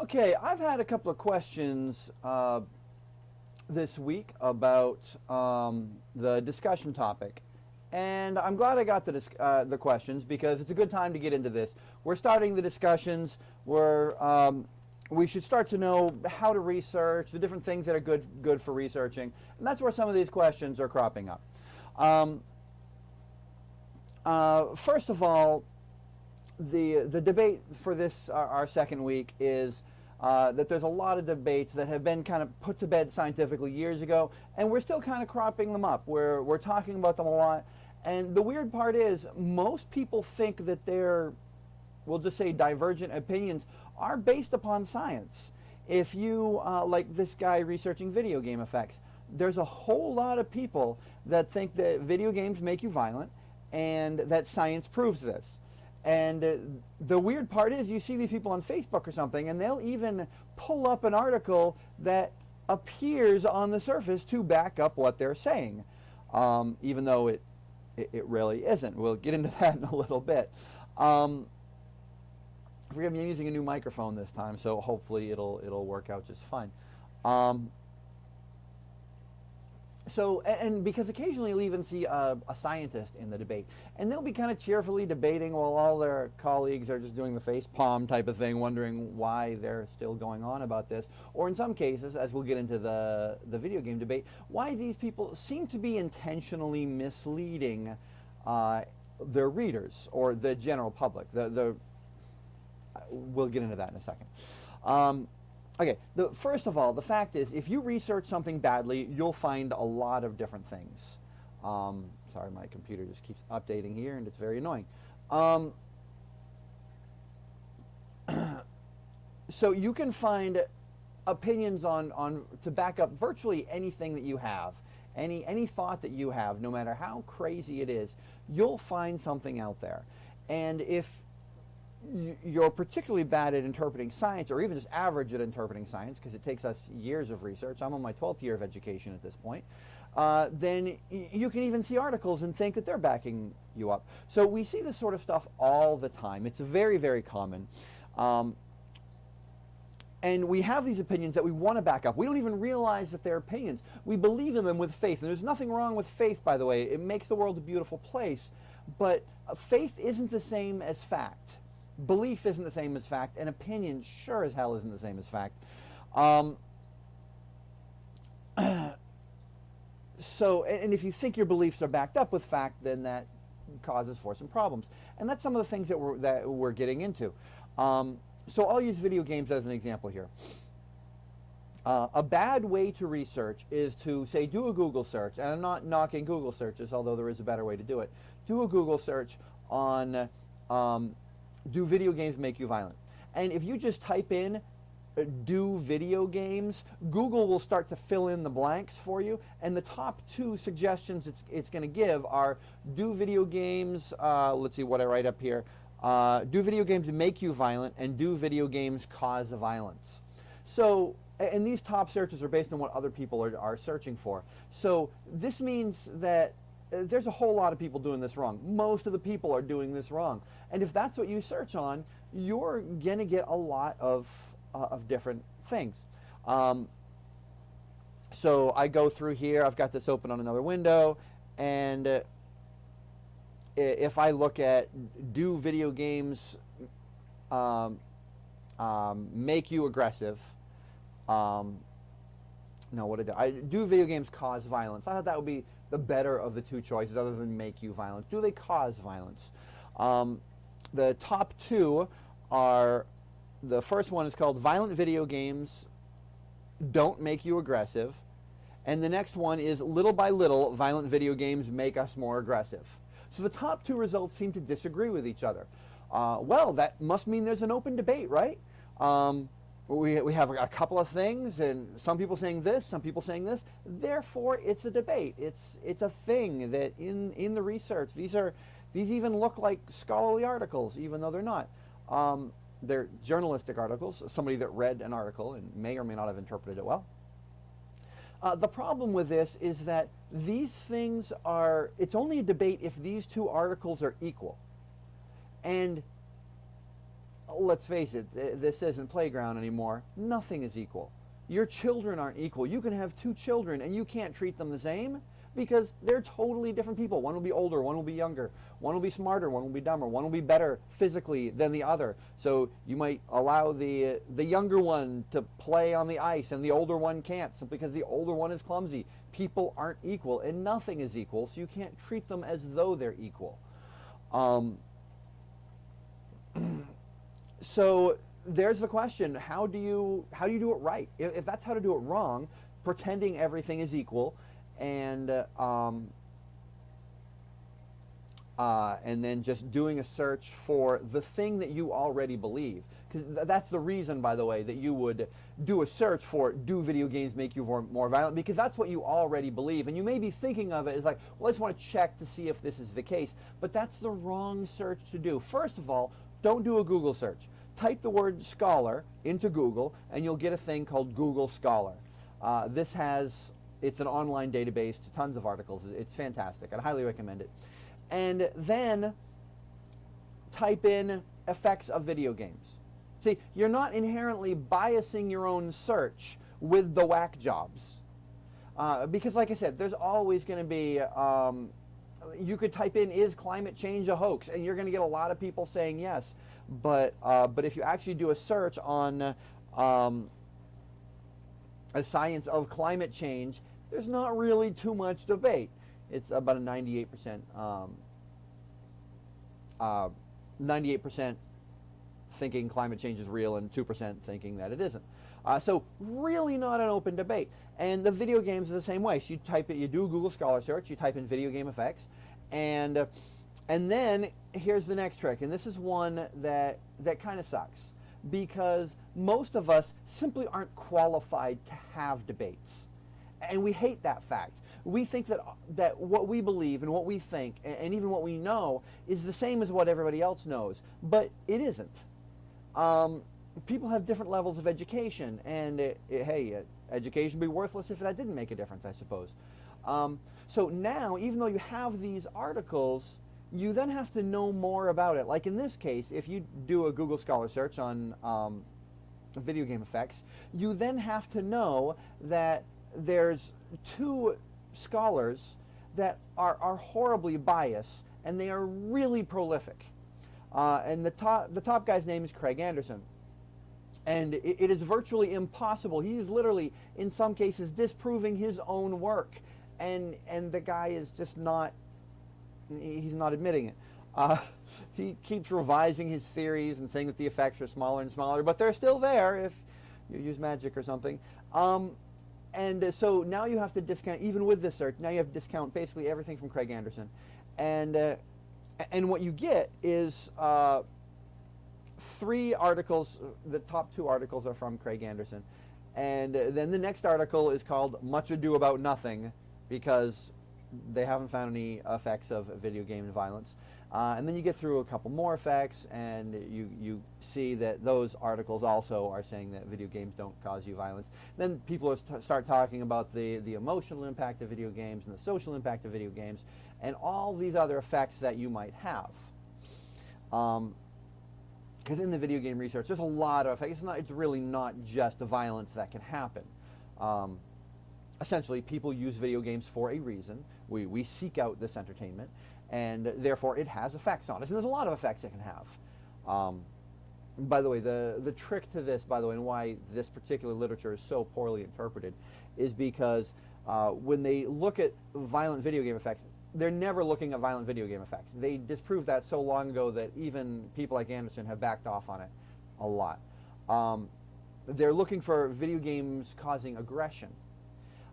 Okay, I've had a couple of questions this week about the discussion topic, and I'm glad I got the questions because it's a good time to get into this. We're starting the discussions where we should start to know how to research, the different things that are good for researching, and that's where some of these questions are cropping up. First of all, the debate for this our second week is that there's a lot of debates that have been kind of put to bed scientifically years ago, and we're still kind of cropping them up. We're talking about them a lot, and the weird part is most people think that their, we'll just say, divergent opinions are based upon science. If you like this guy researching video game effects, there's a whole lot of people that think that video games make you violent and that science proves this. And the weird part is you see these people on Facebook or something, and they'll even pull up an article that appears on the surface to back up what they're saying, even though it really isn't. We'll get into that in a little bit. Forgive me, I'm using a new microphone this time, so hopefully it'll work out just fine. And because occasionally you'll even see a scientist in the debate, and they'll be kind of cheerfully debating while all their colleagues are just doing the face palm type of thing, wondering why they're still going on about this. Or in some cases, as we'll get into the video game debate, why these people seem to be intentionally misleading their readers or the general public. We'll get into that in a second. Okay, first of all, the fact is, if you research something badly, you'll find a lot of different things. Sorry, my computer just keeps updating here, and it's very annoying. So you can find opinions to back up virtually anything that you have, any thought that you have, no matter how crazy it is, you'll find something out there. And if you're particularly bad at interpreting science, or even just average at interpreting science, because it takes us years of research. I'm on my 12th year of education at this point. Then you can even see articles and think that they're backing you up. So we see this sort of stuff all the time. It's very, very common. And we have these opinions that we want to back up. We don't even realize that they're opinions. We believe in them with faith. And there's nothing wrong with faith, by the way. It makes the world a beautiful place. But faith isn't the same as fact. Belief isn't the same as fact, and opinion sure as hell isn't the same as fact. So, and if you think your beliefs are backed up with fact, then that causes for some problems. And that's some of the things that we're getting into. So I'll use video games as an example here. A bad way to research is to, say, do a Google search, and I'm not knocking Google searches, although there is a better way to do it. Do a Google search on do video games make you violent? And if you just type in do video games, Google will start to fill in the blanks for you, and the top two suggestions it's going to give are do video games, let's see what I write up here, do video games make you violent, and do video games cause violence. So, and these top searches are based on what other people are searching for. So this means that there's a whole lot of people doing this wrong. Most of the people are doing this wrong. And if that's what you search on, you're going to get a lot of different things. So I go through here. I've got this open on another window. And if I look at do video games make you aggressive, no, what did I do? Video games cause violence. I thought that would be the better of the two choices, other than make you violent. Do they cause violence? The top two are, the first one is called violent video games don't make you aggressive, and the next one is little by little violent video games make us more aggressive. So the top two results seem to disagree with each other. Well, that must mean there's an open debate, right? We have a couple of things, and some people saying this, some people saying this. Therefore, it's a debate. It's a thing that in the research, these even look like scholarly articles, even though they're not. They're journalistic articles. Somebody that read an article and may or may not have interpreted it well. The problem with this is that these things are. It's only a debate if these two articles are equal, and let's face it, this isn't playground anymore. Nothing is equal. Your children aren't equal. You can have two children and you can't treat them the same because they're totally different people. One will be older, one will be younger, one will be smarter, one will be dumber, one will be better physically than the other. So you might allow the younger one to play on the ice and the older one can't, simply because the older one is clumsy. People aren't equal and nothing is equal, so you can't treat them as though they're equal. So there's the question: how do you do it right? If that's how to do it wrong, pretending everything is equal, and then just doing a search for the thing that you already believe. Because that's the reason, by the way, that you would do a search for, do video games make you more violent? Because that's what you already believe. And you may be thinking of it as like, well, I just want to check to see if this is the case. But that's the wrong search to do. First of all, don't do a Google search. Type the word scholar into Google, and you'll get a thing called Google Scholar. It's an online database to tons of articles. It's fantastic. I'd highly recommend it. And then type in effects of video games. See, you're not inherently biasing your own search with the whack jobs. Because like I said, there's always going to be, you could type in, is climate change a hoax? And you're going to get a lot of people saying yes. But if you actually do a search on a science of climate change, there's not really too much debate. It's about a 98% thinking climate change is real and 2% thinking that it isn't. So really not an open debate. And the video games are the same way. So you do a Google Scholar search, you type in video game effects, and then here's the next trick, and this is one that kind of sucks, because most of us simply aren't qualified to have debates. And we hate that fact. We think that what we believe and what we think and even what we know is the same as what everybody else knows, but it isn't. People have different levels of education, and education would be worthless if that didn't make a difference, I suppose. So now, even though you have these articles, you then have to know more about it. Like in this case, if you do a Google Scholar search on video game effects, you then have to know that there's two scholars that are horribly biased, and they are really prolific. And the top guy's name is Craig Anderson. And it is virtually impossible. He's literally, in some cases, disproving his own work. And the guy is just not, he's not admitting it. He keeps revising his theories and saying that the effects are smaller and smaller, but they're still there if you use magic or something. And so now you have to discount, even with this search, now you have to discount basically everything from Craig Anderson. And what you get is 3 articles. The top 2 articles are from Craig Anderson. And then the next article is called Much Ado About Nothing, because they haven't found any effects of video game violence. And then you get through a couple more effects, and you see that those articles also are saying that video games don't cause you violence. Then people start talking about the emotional impact of video games and the social impact of video games and all these other effects that you might have. Because in the video game research, there's a lot of effects. It's really not just the violence that can happen. Essentially, people use video games for a reason. We seek out this entertainment, and therefore it has effects on us. And there's a lot of effects it can have. By the way, the trick to this, by the way, and why this particular literature is so poorly interpreted, is because when they look at violent video game effects, they're never looking at violent video game effects. They disproved that so long ago that even people like Anderson have backed off on it a lot. They're looking for video games causing aggression.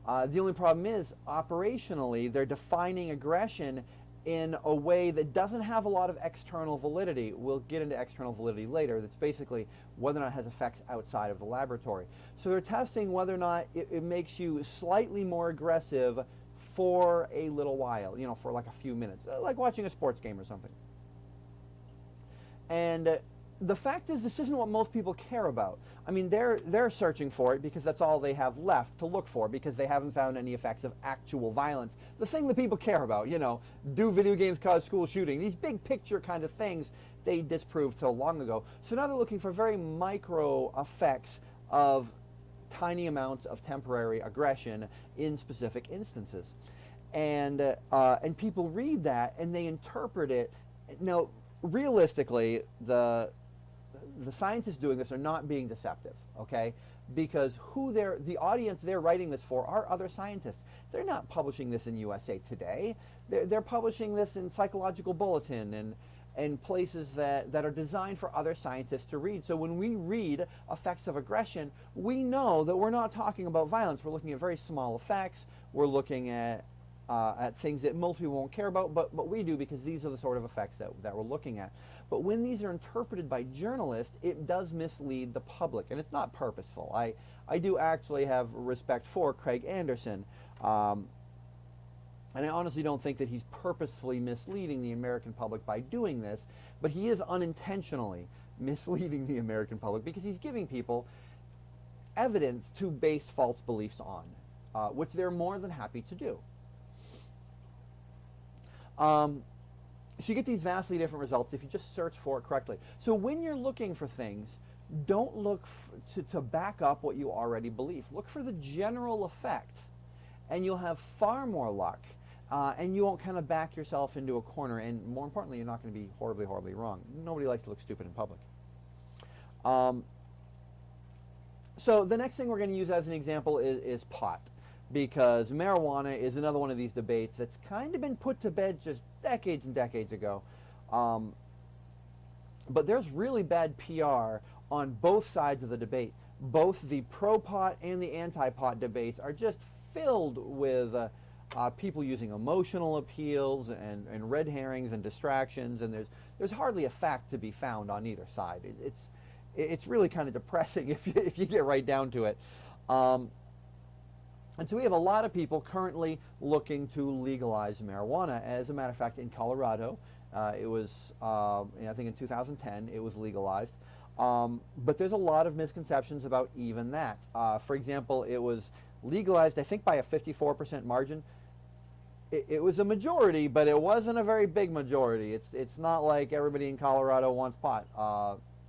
The only problem is, operationally, they're defining aggression in a way that doesn't have a lot of external validity. We'll get into external validity later. That's basically whether or not it has effects outside of the laboratory. So they're testing whether or not it makes you slightly more aggressive for a little while, for like a few minutes, like watching a sports game or something. And the fact is, this isn't what most people care about. I mean, they're searching for it because that's all they have left to look for, because they haven't found any effects of actual violence. The thing that people care about, do video games cause school shooting? These big picture kind of things, they disproved so long ago. So now they're looking for very micro effects of tiny amounts of temporary aggression in specific instances. And people read that and they interpret it. Now, realistically, the scientists doing this are not being deceptive, okay? Because the audience they're writing this for are other scientists. They're not publishing this in USA Today. They're publishing this in Psychological Bulletin and places that are designed for other scientists to read. So when we read effects of aggression, we know that we're not talking about violence. We're looking at very small effects. We're looking at things that most people won't care about, but we do, because these are the sort of effects that we're looking at. But when these are interpreted by journalists, it does mislead the public, and it's not purposeful. I do actually have respect for Craig Anderson, and I honestly don't think that he's purposefully misleading the American public by doing this, but he is unintentionally misleading the American public because he's giving people evidence to base false beliefs on, which they're more than happy to do. So you get these vastly different results if you just search for it correctly. So when you're looking for things, don't look to back up what you already believe. Look for the general effect, and you'll have far more luck, and you won't kind of back yourself into a corner, and more importantly, you're not going to be horribly, horribly wrong. Nobody likes to look stupid in public. So the next thing we're going to use as an example is pot, because marijuana is another one of these debates that's kind of been put to bed just decades and decades ago. But there's really bad PR on both sides of the debate. Both the pro-pot and the anti-pot debates are just filled with people using emotional appeals and red herrings and distractions, and there's hardly a fact to be found on either side. It's really kind of depressing if you get right down to it. And so we have a lot of people currently looking to legalize marijuana. As a matter of fact, in Colorado, it was, I think in 2010, it was legalized. But there's a lot of misconceptions about even that. For example, it was legalized, I think, by a 54% margin. It was a majority, but it wasn't a very big majority. It's not like everybody in Colorado wants pot.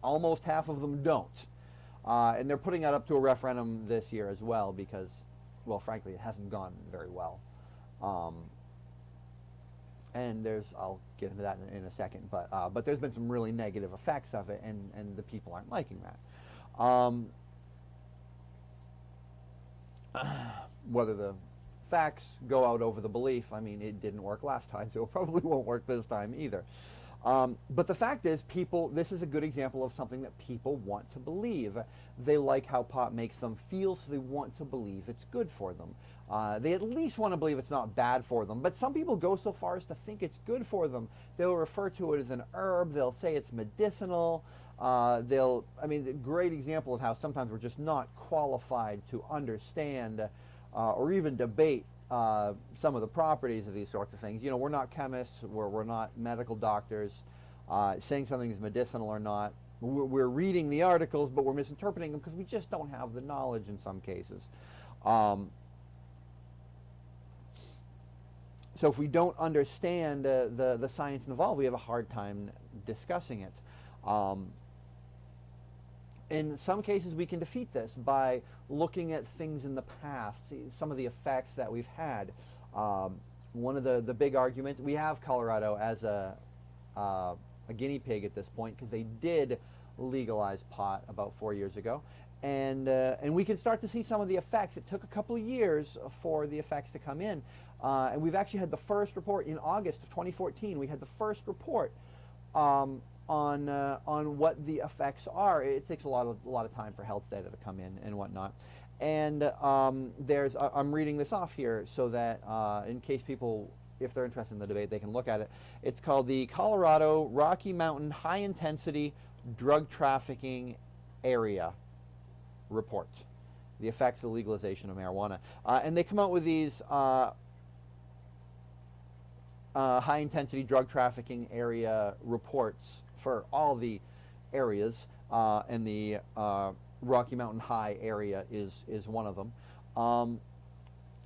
Almost half of them don't. And they're putting that up to a referendum this year as well because, well, frankly, it hasn't gone very well. And I'll get into that in a second, but there's been some really negative effects of it, and the people aren't liking that. Whether the facts go out over the belief, I mean, it didn't work last time, so it probably won't work this time either. But the fact is, this is a good example of something that people want to believe. They like how pot makes them feel, so they want to believe it's good for them. They at least want to believe it's not bad for them, but some people go so far as to think it's good for them. They'll refer to it as an herb, they'll say it's medicinal, a great example of how sometimes we're just not qualified to understand or even debate some of the properties of these sorts of things. We're not chemists, we're not medical doctors, saying something is medicinal or not. We're reading the articles, but we're misinterpreting them because we just don't have the knowledge in some cases. So if we don't understand the science involved, we have a hard time discussing it. In some cases, we can defeat this by looking at things in the past, see some of the effects that we've had. One of the big arguments, we have Colorado as a guinea pig at this point because they did legalize pot about 4 years ago. And we can start to see some of the effects. It took a couple of years for the effects to come in. And we've actually had the first report in August of 2014. We had the first report on what the effects are. It takes a lot of time for health data to come in and whatnot. And I'm reading this off here so that in case people, if they're interested in the debate, they can look at it. It's called the Colorado Rocky Mountain High Intensity Drug Trafficking Area Report, the effects of the legalization of marijuana. And they come out with these high-intensity drug trafficking area reports for all the areas, and the Rocky Mountain High area is one of them.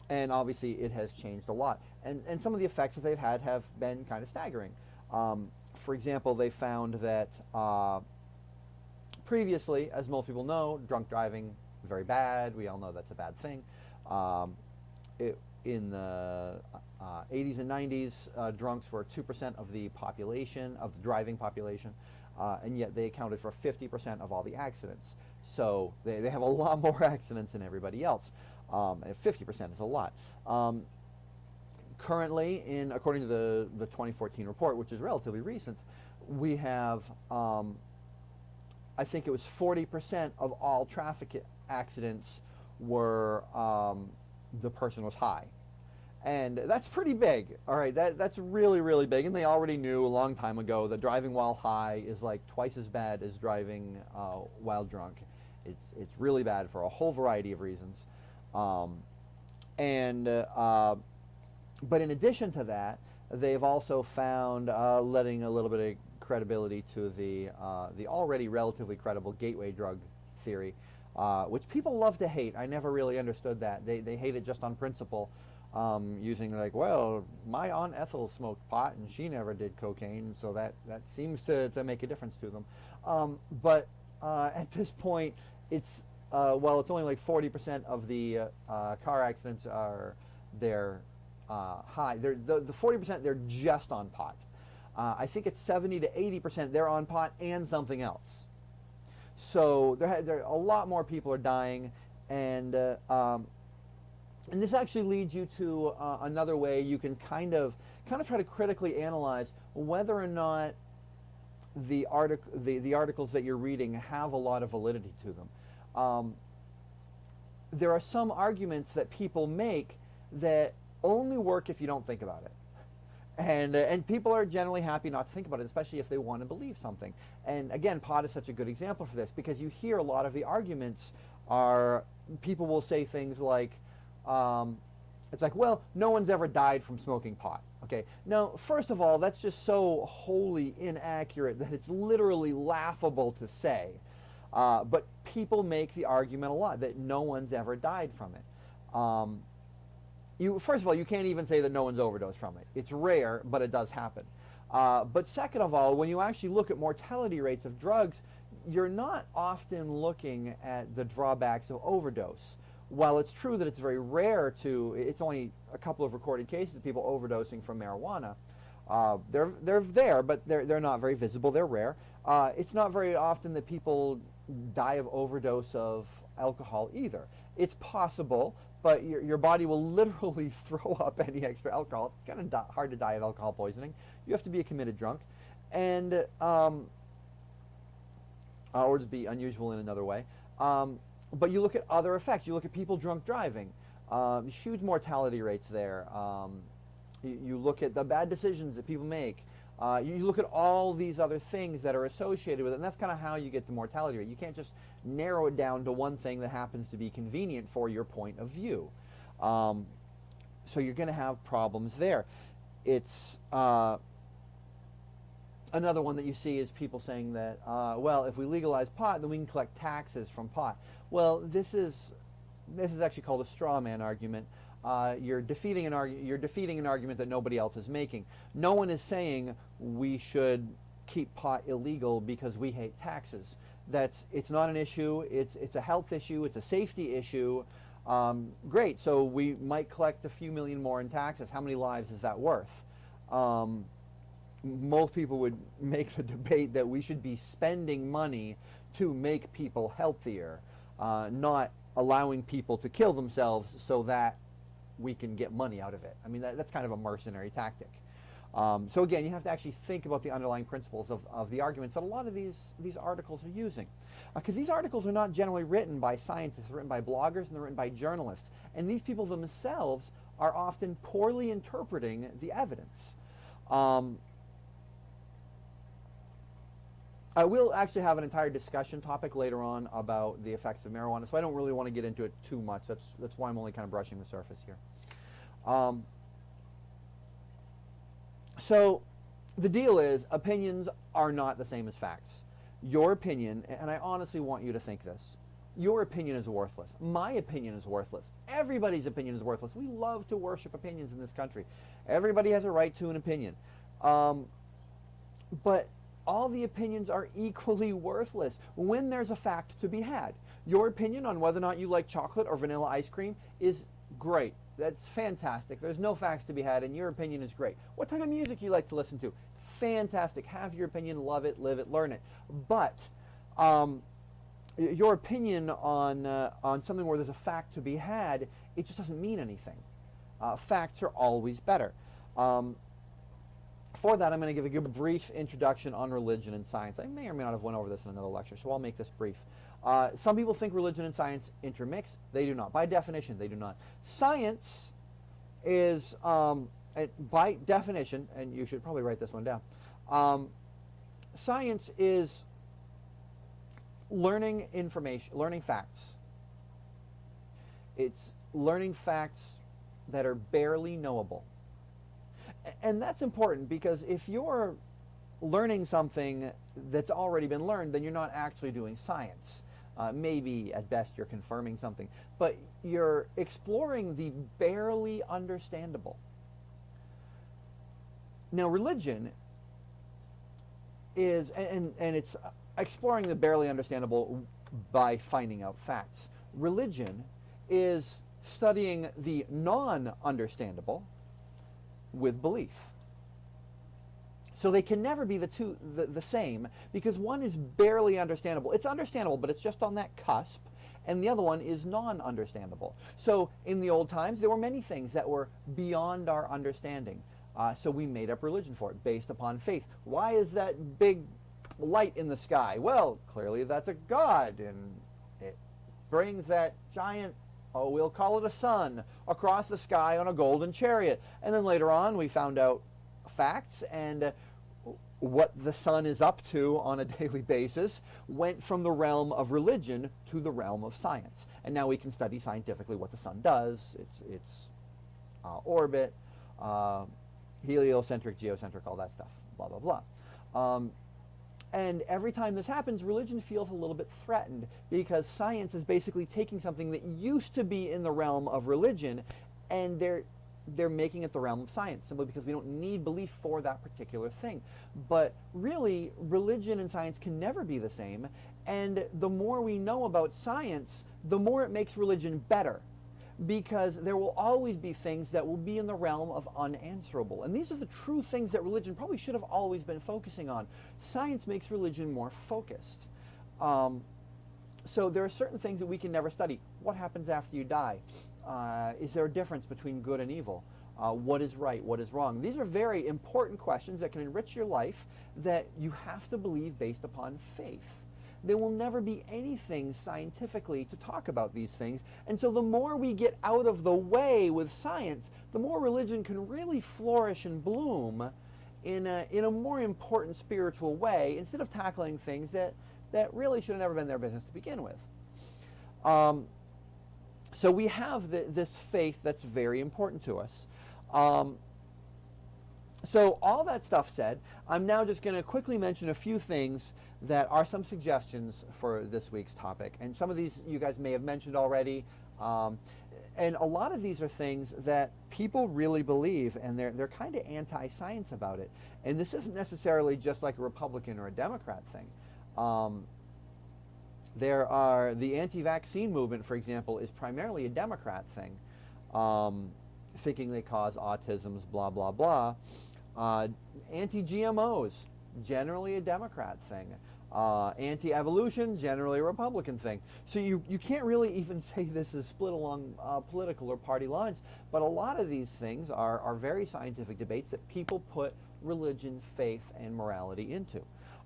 And obviously it has changed a lot. And some of the effects that they've had have been kind of staggering. For example, they found that previously, as most people know, drunk driving very bad. We all know that's a bad thing. In the 80s and 90s, drunks were 2% of the population, of the driving population, and yet they accounted for 50% of all the accidents. So they have a lot more accidents than everybody else. 50% is a lot. Currently, according to the 2014 report, which is relatively recent, we have, I think it was 40% of all traffic accidents were the person was high. And that's pretty big. All right, that's really, really big. And they already knew a long time ago that driving while high is like twice as bad as driving while drunk. It's really bad for a whole variety of reasons. But in addition to that, they've also found letting a little bit of credibility to the already relatively credible gateway drug theory, which people love to hate. I never really understood that. They hate it just on principle. Using like, well, my Aunt Ethel smoked pot and she never did cocaine, so that seems to make a difference to them. But at this point, it's well, it's only like 40% of the car accidents they're high. The 40% they're just on pot. I think it's 70 to 80% they're on pot and something else. So there a lot more people are dying, and this actually leads you to another way you can kind of try to critically analyze whether or not the articles that you're reading have a lot of validity to them. There are some arguments that people make that only work if you don't think about it. And people are generally happy not to think about it, especially if they want to believe something. And again, pot is such a good example for this, because you hear a lot of the arguments people will say things like, it's like, well, no one's ever died from smoking pot. Okay, now, first of all, that's just so wholly inaccurate that it's literally laughable to say. But people make the argument a lot that no one's ever died from it. First of all, you can't even say that no one's overdosed from it. It's rare, but it does happen. But second of all, when you actually look at mortality rates of drugs, you're not often looking at the drawbacks of overdose. While it's true that it's very rare it's only a couple of recorded cases of people overdosing from marijuana. They're there, but they're not very visible. They're rare. It's not very often that people die of overdose of alcohol either. It's possible, but your body will literally throw up any extra alcohol. It's kind of hard to die of alcohol poisoning. You have to be a committed drunk, and or just be unusual in another way. But you look at other effects. You look at people drunk driving. Huge mortality rates there. You look at the bad decisions that people make. You look at all these other things that are associated with it, and that's kind of how you get the mortality rate. You can't just narrow it down to one thing that happens to be convenient for your point of view. So you're going to have problems there. It's another one that you see is people saying that, well, if we legalize pot, then we can collect taxes from pot. Well, this is actually called a straw man argument. You're defeating an argument that nobody else is making. No one is saying we should keep pot illegal because we hate taxes. It's not an issue. It's a health issue. It's a safety issue. Great. So we might collect a few million more in taxes. How many lives is that worth? Most people would make the debate that we should be spending money to make people healthier, not allowing people to kill themselves so that we can get money out of it. I mean, that's kind of a mercenary tactic. So again, you have to actually think about the underlying principles of the arguments that a lot of these articles are using. Because these articles are not generally written by scientists, they're written by bloggers, and they're written by journalists. And these people themselves are often poorly interpreting the evidence. I will actually have an entire discussion topic later on about the effects of marijuana, so I don't really want to get into it too much. That's why I'm only kind of brushing the surface here. So the deal is, opinions are not the same as facts. Your opinion, and I honestly want you to think this, your opinion is worthless. My opinion is worthless. Everybody's opinion is worthless. We love to worship opinions in this country. Everybody has a right to an opinion. But all the opinions are equally worthless when there's a fact to be had. Your opinion on whether or not you like chocolate or vanilla ice cream is great. That's fantastic. There's no facts to be had, and your opinion is great. What type of music you like to listen to? Fantastic. Have your opinion, love it, live it, learn it. But your opinion on something where there's a fact to be had, it just doesn't mean anything. Facts are always better. For that, I'm going to give a brief introduction on religion and science. I may or may not have went over this in another lecture, so I'll make this brief. Some people think religion and science intermix. They do not. By definition, they do not. Science is, by definition, and you should probably write this one down, science is learning information, learning facts. It's learning facts that are barely knowable. And that's important, because if you're learning something that's already been learned, then you're not actually doing science. Maybe at best you're confirming something, but you're exploring the barely understandable. Now religion is, and it's exploring the barely understandable by finding out facts. Religion is studying the non-understandable with belief. So they can never be the same, because one is barely understandable. It's understandable, but it's just on that cusp, and the other one is non-understandable. So in the old times, there were many things that were beyond our understanding. So we made up religion for it, based upon faith. Why is that big light in the sky? Well, clearly that's a god, and it brings that giant, we'll call it a sun, across the sky on a golden chariot. And then later on we found out facts, and what the sun is up to on a daily basis went from the realm of religion to the realm of science. And now we can study scientifically what the sun does, its orbit, heliocentric, geocentric, all that stuff, blah, blah, blah. And every time this happens, religion feels a little bit threatened, because science is basically taking something that used to be in the realm of religion, and they're making it the realm of science, simply because we don't need belief for that particular thing. But really, religion and science can never be the same, and the more we know about science, the more it makes religion better, because there will always be things that will be in the realm of unanswerable. And these are the true things that religion probably should have always been focusing on. Science makes religion more focused. So there are certain things that we can never study. What happens after you die? Is there a difference between good and evil? What is right? What is wrong? These are very important questions that can enrich your life, that you have to believe based upon faith. There will never be anything scientifically to talk about these things. And so the more we get out of the way with science, the more religion can really flourish and bloom in a more important spiritual way, instead of tackling things that really should have never been their business to begin with. So we have this faith that's very important to us. So all that stuff said, I'm now just going to quickly mention a few things that are some suggestions for this week's topic. And some of these you guys may have mentioned already. And a lot of these are things that people really believe, and they're kind of anti-science about it. And this isn't necessarily just like a Republican or a Democrat thing. The anti-vaccine movement, for example, is primarily a Democrat thing, thinking they cause autisms, blah, blah, blah. Anti-GMOs, generally a Democrat thing. Anti-evolution, generally a Republican thing. So you can't really even say this is split along political or party lines, but a lot of these things are very scientific debates that people put religion, faith, and morality into.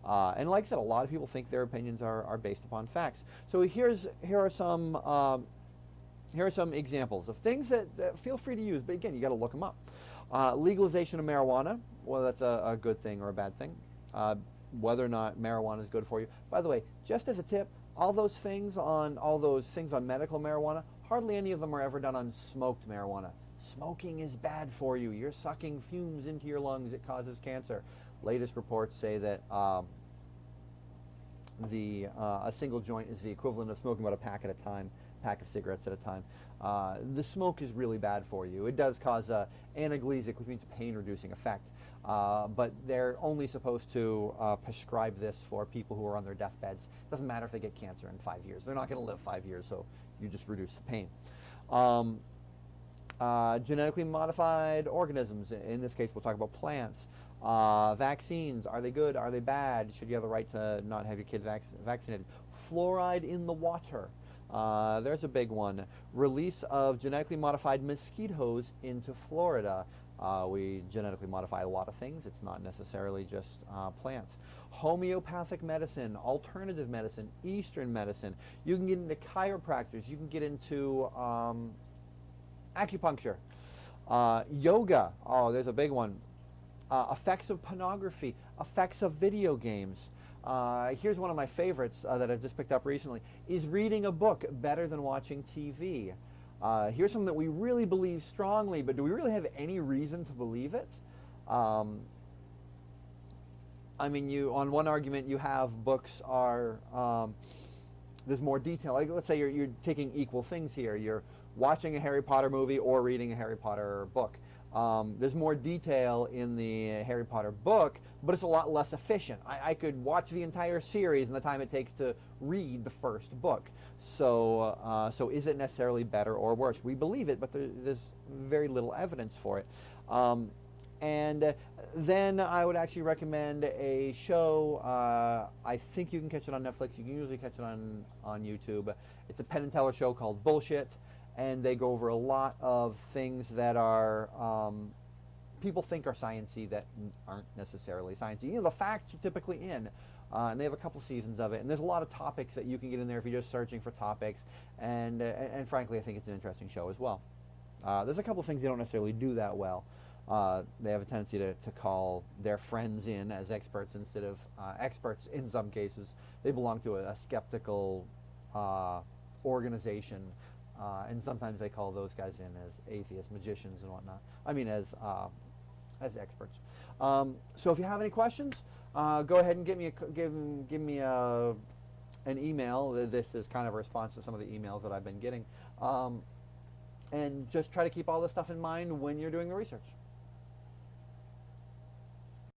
And like I said, a lot of people think their opinions are based upon facts. So here are some examples of things that feel free to use, but again, you got to look them up. Legalization of marijuana, whether that's a good thing or a bad thing. Whether or not marijuana is good for you. By the way, just as a tip, all those things on medical marijuana, hardly any of them are ever done on smoked marijuana. Smoking is bad for you. You're sucking fumes into your lungs. It causes cancer. Latest reports say that a single joint is the equivalent of smoking about a pack at a time, pack of cigarettes at a time. The smoke is really bad for you. It does cause analgesic, which means pain-reducing effect. But they're only supposed to prescribe this for people who are on their deathbeds. Doesn't matter if they get cancer in 5 years. They're not going to live 5 years, so you just reduce the pain. Genetically modified organisms. In this case, we'll talk about plants. Vaccines. Are they good? Are they bad? Should you have the right to not have your kids vaccinated? Fluoride in the water. There's a big one. Release of genetically modified mosquitoes into Florida. We genetically modify a lot of things. It's not necessarily just plants. Homeopathic medicine, alternative medicine, Eastern medicine. You can get into chiropractors. You can get into acupuncture. Yoga. Oh, there's a big one. Effects of pornography. Effects of video games. Here's one of my favorites that I've just picked up recently. Is reading a book better than watching TV? Here's something that we really believe strongly, but do we really have any reason to believe it? I mean, on one argument, you have books are, there's more detail. Like, let's say you're taking equal things here. You're watching a Harry Potter movie or reading a Harry Potter book. There's more detail in the Harry Potter book, but it's a lot less efficient. I could watch the entire series in the time it takes to read the first book. So is it necessarily better or worse? We believe it, but there's very little evidence for it. And then I would actually recommend a show. I think you can catch it on Netflix. You can usually catch it on YouTube. It's a Penn and Teller show called Bullshit, and they go over a lot of things that are people think are sciencey that aren't necessarily sciencey. You know, the facts are typically in. And they have a couple seasons of it, and there's a lot of topics that you can get in there if you're just searching for topics, and frankly, I think it's an interesting show as well. There's a couple things they don't necessarily do that well. They have a tendency to call their friends in as experts instead of experts in some cases. They belong to a skeptical organization, and sometimes they call those guys in as atheists, magicians, and whatnot. I mean, as experts. So if you have any questions, go ahead and give me an email. This is kind of a response to some of the emails that I've been getting. And just try to keep all this stuff in mind when you're doing the research.